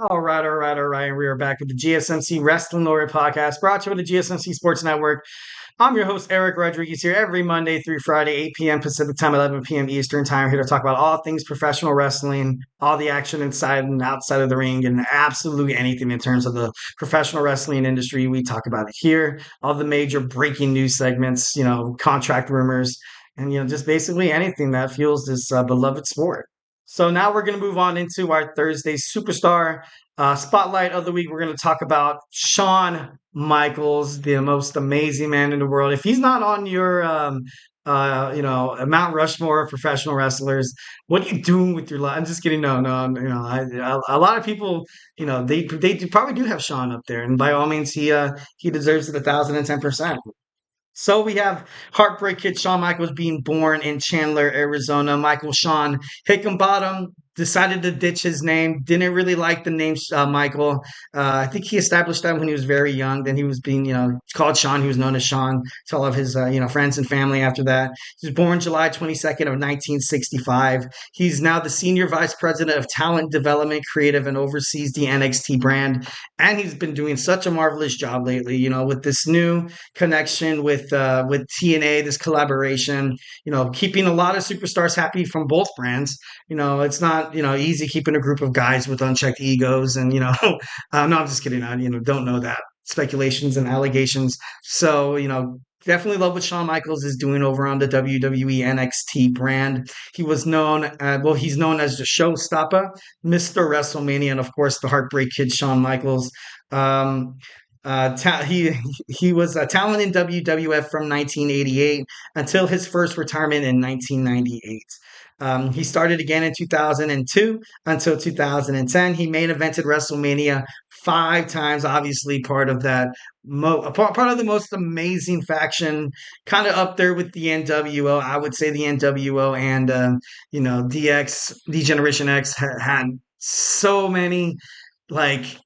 All right. And we are back with the GSMC Wrestling Laureate podcast brought to you by the GSMC Sports Network. I'm your host, Eric Rodriguez, here every Monday through Friday, 8 p.m. Pacific time, 11 p.m. Eastern time. Here to talk about all things professional wrestling, all the action inside and outside of the ring, and absolutely anything in terms of the professional wrestling industry. We talk about it here. All the major breaking news segments, contract rumors, and, just basically anything that fuels this beloved sport. So now we're going to move on into our Thursday superstar spotlight of the week. We're going to talk about Shawn Michaels, the most amazing man in the world. If he's not on your, Mount Rushmore of professional wrestlers, what are you doing with your life? I'm just kidding. No, no. A lot of people, probably do have Shawn up there, and by all means, he deserves it 1,010%. So we have Heartbreak Kid Shawn Michaels being born in Chandler, Arizona. Michael Shawn Hickenbottom decided to ditch his name. Didn't really like the name Michael. I think he established that when he was very young. Then he was being, called Shawn. He was known as Shawn to all of his, friends and family after that. He was born July 22nd of 1965. He's now the Senior Vice President of Talent Development, Creative, and oversees the NXT brand. And he's been doing such a marvelous job lately, with this new connection with TNA, this collaboration, keeping a lot of superstars happy from both brands. It's not easy keeping a group of guys with unchecked egos, and no, I'm just kidding. I don't know that speculations and allegations. So definitely love what Shawn Michaels is doing over on the WWE NXT brand. He was known, he's known as the Showstopper, Mr. WrestleMania, and of course the Heartbreak Kid, Shawn Michaels. Um, he was a talent in WWF from 1988 until his first retirement in 1998. He started again in 2002 until 2010. He main evented WrestleMania 5 times. Obviously, part of that, part of the most amazing faction, kind of up there with the NWO. I would say the NWO and DX, D Generation X had so many like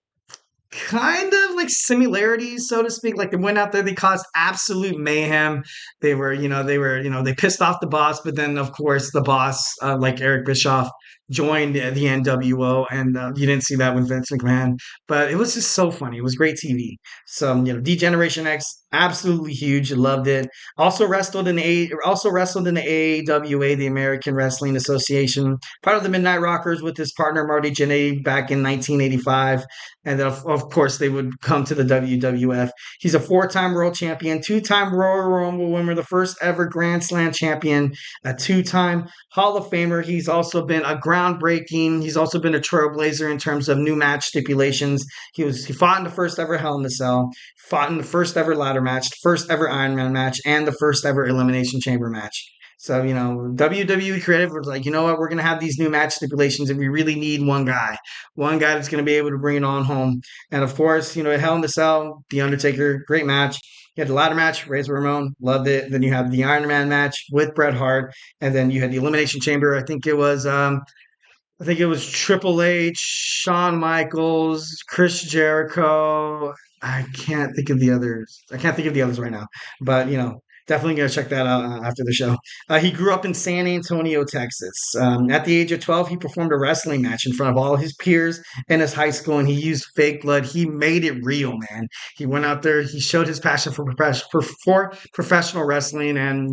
kind of like similarities, so to speak. Like they went out there, they caused absolute mayhem. They pissed off the boss, but then of course the boss, like Eric Bischoff, joined the NWO, and you didn't see that with Vince McMahon, but it was just so funny. It was great TV. So D Generation X, absolutely huge. Loved it. Also wrestled in the AAWA, the American Wrestling Association, part of the Midnight Rockers with his partner Marty Jannetty back in 1985. And then, of course, they would come to the WWF. He's a 4-time world champion, 2-time Royal Rumble winner, the first ever Grand Slam champion, a 2-time Hall of Famer. He's also been a groundbreaking. He's also been a trailblazer in terms of new match stipulations. He fought in the first ever Hell in a Cell, fought in the first ever ladder match, the first ever Iron Man match, and the first ever Elimination Chamber match. So, WWE Creative was like, you know what, we're going to have these new match stipulations, and we really need one guy that's going to be able to bring it on home. And of course, at Hell in the Cell, The Undertaker, great match. You had the ladder match, Razor Ramon, loved it. Then you have the Iron Man match with Bret Hart, and then you had the Elimination Chamber. I think it was Triple H, Shawn Michaels, Chris Jericho. I can't think of the others. I can't think of the others right now. But definitely gonna check that out after the show. He grew up in San Antonio, Texas. At the age of 12, he performed a wrestling match in front of all his peers in his high school, and he used fake blood. He made it real, man. He went out there. He showed his passion for professional wrestling, and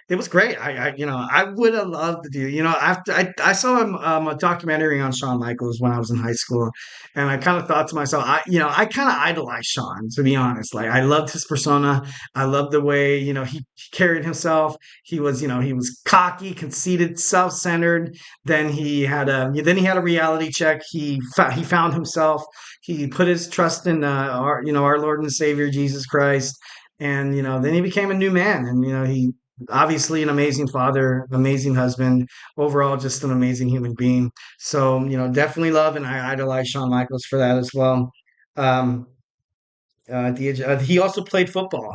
it was great. I would have loved to do. After I saw a documentary on Shawn Michaels when I was in high school, and I kind of thought to myself, I kind of idolized Shawn, to be honest. Like I loved his persona. I loved the way he carried himself. He was cocky, conceited, self-centered. Then he had a reality check. He found himself. He put his trust in our Lord and Savior Jesus Christ, and then he became a new man, and he obviously an amazing father, amazing husband, overall just an amazing human being. So definitely love, and I idolize Shawn Michaels for that as well. Um, he also played football.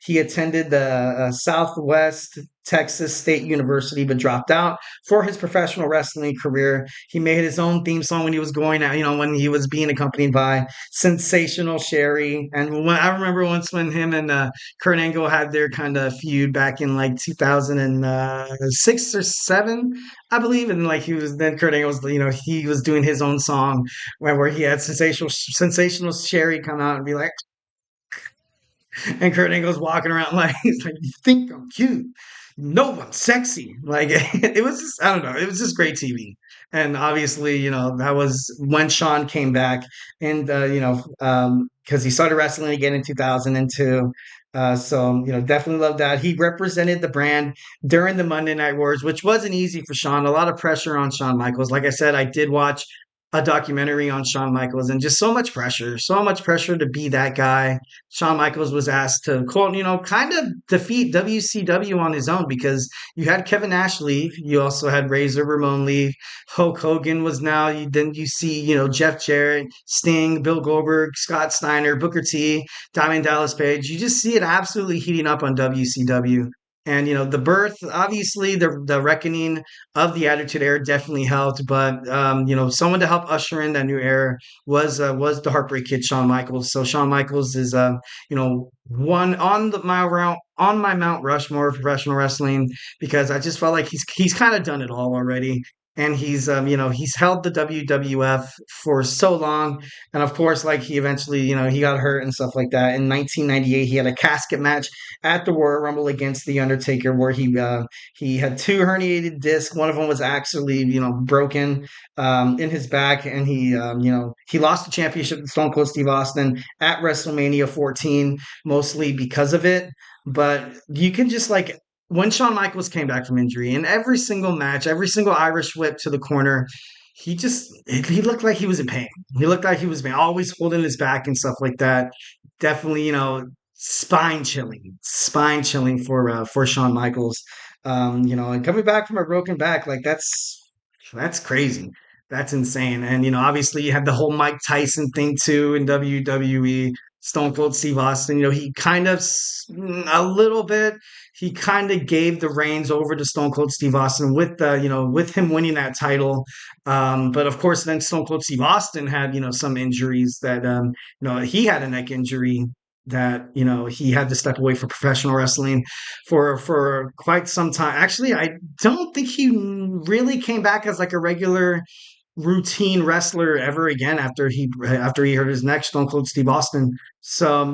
He attended the Southwest Texas State University, but dropped out for his professional wrestling career. He made his own theme song when he was going out, when he was being accompanied by Sensational Sherry. And I remember once when him and Kurt Angle had their kind of feud back in like 2006 or seven, I believe. And like then Kurt Angle was, he was doing his own song where he had Sensational Sherry come out and be like, and Kurt Angle's walking around like he's like, "You think I'm cute? No, I'm sexy." Like it was just, I don't know, it was just great TV. And obviously, that was when Shawn came back, and because he started wrestling again in 2002. So definitely love that. He represented the brand during the Monday Night Wars, which wasn't easy for Shawn. A lot of pressure on Shawn Michaels. Like I said, I did watch a documentary on Shawn Michaels, and just so much pressure to be that guy. Shawn Michaels was asked to quote, kind of defeat WCW on his own, because you had Kevin Nash leave, you also had Razor Ramon leave, Hulk Hogan was now. Then you see, Jeff Jarrett, Sting, Bill Goldberg, Scott Steiner, Booker T, Diamond Dallas Page. You just see it absolutely heating up on WCW. And the birth, obviously, the reckoning of the Attitude Era definitely helped, but someone to help usher in that new era was the Heartbreak Kid, Shawn Michaels. So Shawn Michaels is one on my Mount Rushmore of professional wrestling, because I just felt like he's kind of done it all already. And he's held the WWF for so long. And of course, like, he eventually, he got hurt and stuff like that. In 1998, he had a casket match at the Royal Rumble against The Undertaker, where he had two herniated discs. One of them was actually, broken in his back, and he lost the championship to Stone Cold Steve Austin at WrestleMania 14, mostly because of it. But you can just, like, when Shawn Michaels came back from injury, in every single match, every single Irish whip to the corner, he looked like he was in pain. He looked like he was always holding his back and stuff like that. Definitely, spine chilling for Shawn Michaels. And coming back from a broken back, like, that's crazy. That's insane. And obviously, you had the whole Mike Tyson thing too in WWE. Stone Cold Steve Austin, he kind of a little bit. He kind of gave the reins over to Stone Cold Steve Austin with with him winning that title. But of course, then Stone Cold Steve Austin had some injuries that he had a neck injury that he had to step away from professional wrestling for quite some time. Actually, I don't think he really came back as like a regular routine wrestler ever again after he hurt his neck, Stone Cold Steve Austin. So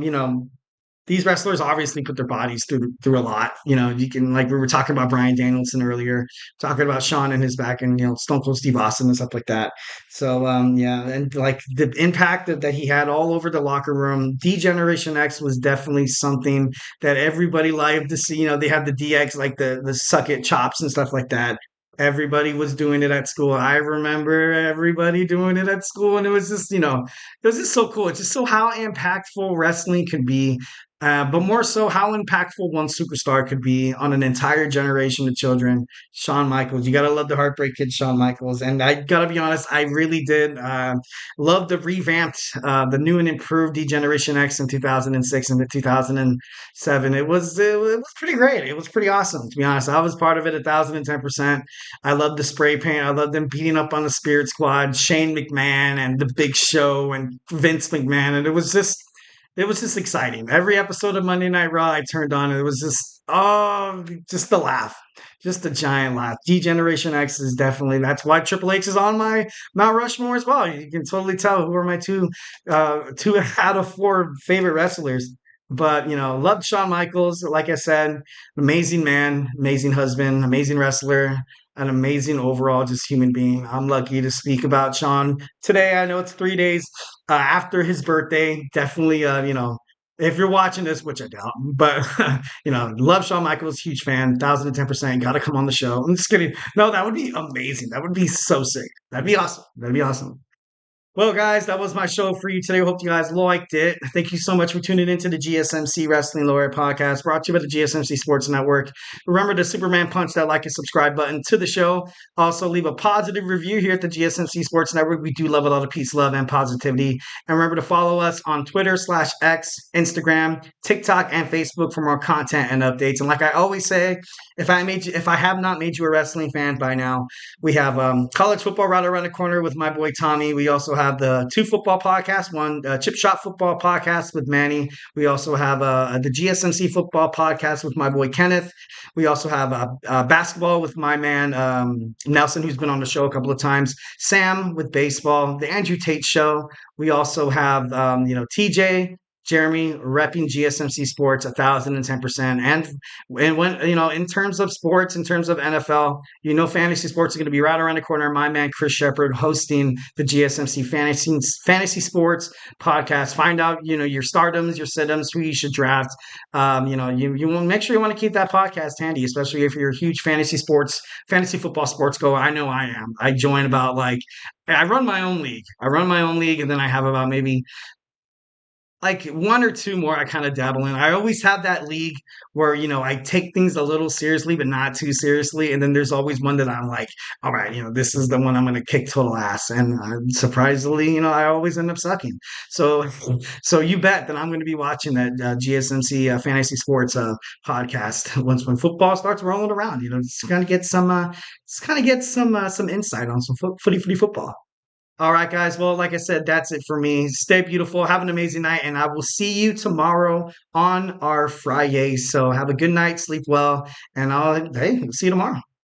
these wrestlers obviously put their bodies through a lot. You can, like, we were talking about Bryan Danielson earlier, talking about Shawn and his back, and Stone Cold Steve Austin and stuff like that. So yeah, and like the impact that he had all over the locker room. D-Generation X was definitely something that everybody liked to see. They had the DX, like the suck it chops and stuff like that. Everybody was doing it at school. I remember everybody doing it at school, and it was just, it was just so cool. It's just so how impactful wrestling could be, but more so how impactful one superstar could be on an entire generation of children. Shawn Michaels, you gotta love the Heartbreak Kid, Shawn Michaels, and I gotta be honest, I really did love the revamped, the new and improved D-Generation X in 2006 and the 2007. It was pretty great. It was pretty awesome, to be honest. I was part of it 1,010%. I love the spray paint. I love them beating up on the Spirit Squad, Shane McMahon and the Big Show and Vince McMahon, and it was just exciting. Every episode of Monday Night Raw I turned on, it was just a laugh, just a giant laugh. D-Generation X is definitely, that's why Triple H is on my Mount Rushmore as well. You can totally tell who are my two out of four favorite wrestlers. But loved Shawn Michaels. Like I said, amazing man, amazing husband, amazing wrestler, an amazing overall just human being. I'm lucky to speak about Shawn today. I know it's 3 days after his birthday. Definitely, if you're watching this, which I doubt, but love Shawn Michaels, huge fan, 1,010%. Got to come on the show. I'm just kidding. No, that would be amazing. That would be so sick. That'd be awesome. That'd be awesome. Well, guys, that was my show for you today. Hope you guys liked it. Thank you so much for tuning into the GSMC Wrestling Laureate podcast brought to you by the GSMC Sports Network. Remember to Superman punch that like and subscribe button to the show. Also, leave a positive review here at the GSMC Sports Network. We do love a lot of peace, love, and positivity. And remember to follow us on Twitter/X, Instagram, TikTok, and Facebook for more content and updates. And like I always say, if I have not made you a wrestling fan by now, we have college football right around the corner with my boy Tommy. We also have the two football podcasts, one Chip Shot Football podcast with Manny. We also have the GSMC Football podcast with my boy Kenneth. We also have basketball with my man Nelson, who's been on the show a couple of times. Sam with baseball, the Andrew Tate Show. We also have TJ. Jeremy repping GSMC Sports 1,010%. And when, in terms of sports, in terms of NFL, fantasy sports are going to be right around the corner. My man, Chris Shepard, hosting the GSMC Fantasy Sports podcast. Find out, your stardoms, your situms, who you should draft. You want to make sure you want to keep that podcast handy, especially if you're a huge fantasy football sports goer. I know I am. I join I run my own league. And then I have about maybe like one or two more I kind of dabble in. I always have that league where, I take things a little seriously, but not too seriously. And then there's always one that I'm like, all right, this is the one I'm going to kick total ass. And surprisingly, I always end up sucking. So, so you bet that I'm going to be watching that GSMC Fantasy Sports podcast when football starts rolling around. Just kind of get some insight on some footy football. All right, guys. Well, like I said, that's it for me. Stay beautiful. Have an amazing night. And I will see you tomorrow on our Friday. So have a good night. Sleep well. And see you tomorrow.